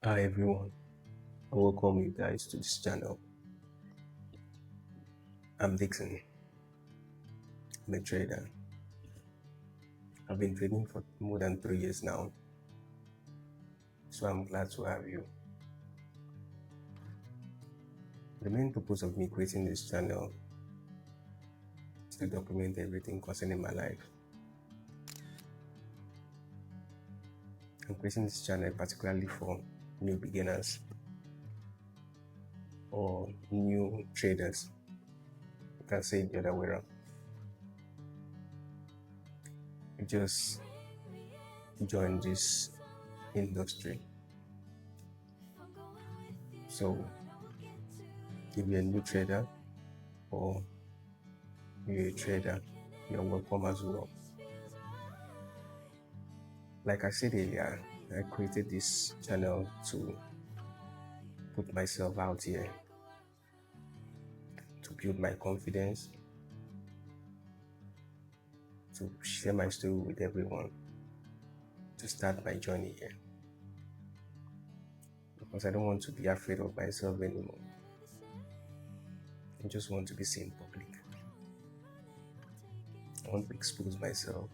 Hi everyone, I welcome you guys to this channel. I'm Dixon, I'm a trader. I've been trading for more than 3 years now, so I'm glad to have you. The main purpose of me creating this channel is to document everything concerning my life. I'm creating this channel particularly for new beginners or new traders. You can say it the other way around. You just join this industry. So if you're a new trader or you're a trader, you're welcome as well. Like I said earlier, I created this channel to put myself out here, to build my confidence, to share my story with everyone, to start my journey here. Because I don't want to be afraid of myself anymore. I just want to be seen in public. I want to expose myself.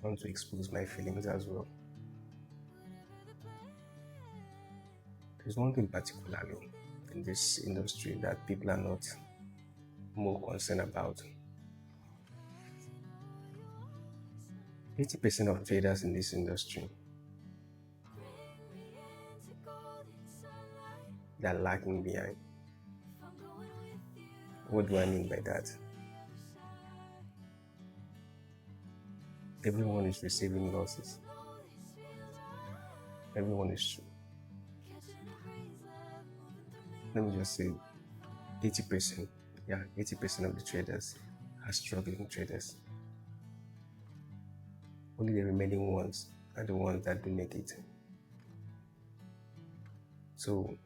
I want to expose my feelings as well. There's one thing particularly in this industry that people are not more concerned about. 80% of traders in this industry, they're lagging behind. What do I mean by that? Everyone is receiving losses. Everyone is, let me just say, 80%. Yeah, 80% of the traders are struggling traders. Only the remaining ones are the ones that do make it. So,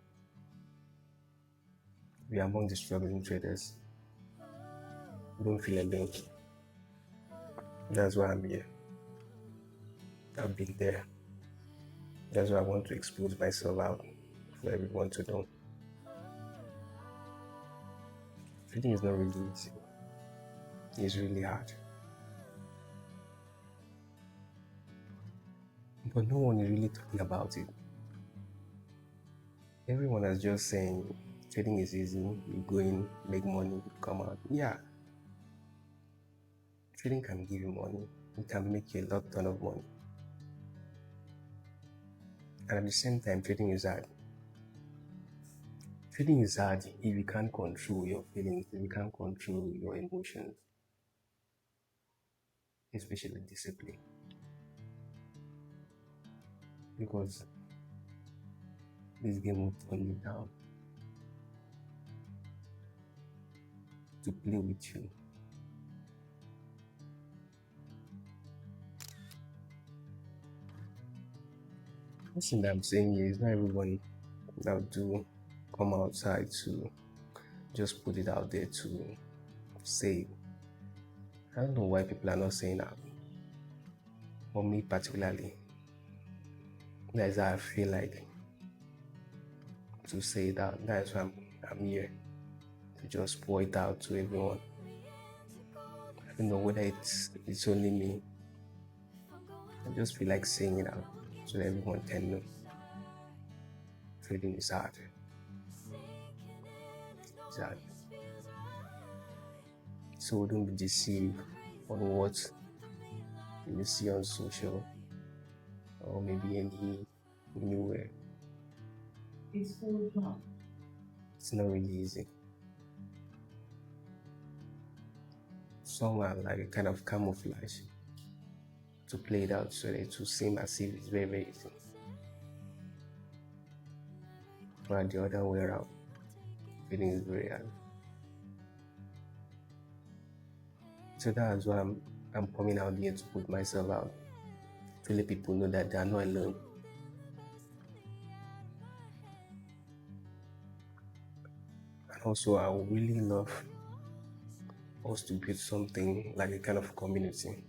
we are among the struggling traders. Don't feel alone. That's why I'm here. I've been there. That's why I want to expose myself out for everyone to know. Trading is not really easy. It's really hard. But no one is really talking about it. Everyone is just saying trading is easy, you go in, make money, you come out. Yeah, trading can give you money. It can make you a ton of money. And at the same time, trading is hard. Trading is hard if you can't control your feelings, if you can't control your emotions, especially discipline. Because this game will turn you down to play with you. One thing that I'm saying here is not everyone that do come outside to just put it out there to say. I don't know why people are not saying that. For me particularly, that's how I feel like to say that. That's why I'm here to just pour it out to everyone. I don't know whether it's only me. I just feel like saying it out so that everyone can know. Trading is hard. It's hard. So don't be deceived on what you see on social or maybe anywhere. It's not really easy. Some are like a kind of camouflage to play it out so that it will seem as if it's very, very easy. But the other way around, feeling is very hard. So that's why I'm coming out here to put myself out, to let people know that they are not alone. And also, I would really love us to build something like a kind of community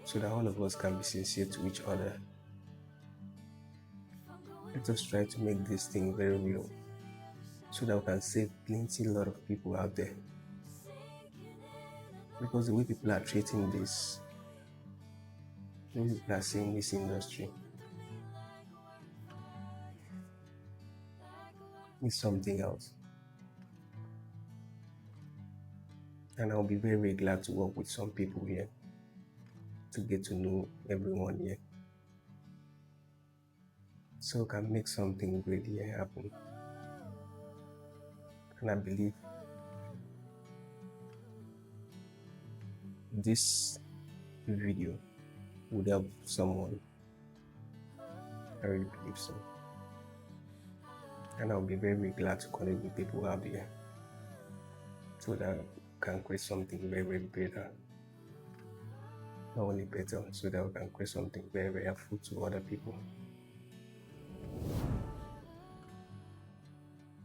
so that all of us can be sincere to each other. Let us try to make this thing very real so that we can save plenty lot of people out there. Because the way people are treating this, the way people are seeing this industry is something else. And I'll be very, very glad to work with some people here to get to know everyone here. So we can make something great here happen. And I believe this video would help someone. I really believe so. And I'll be very, very glad to connect with people out there so that we can create something very, very better. Not only better, so that we can create something very, very helpful to other people.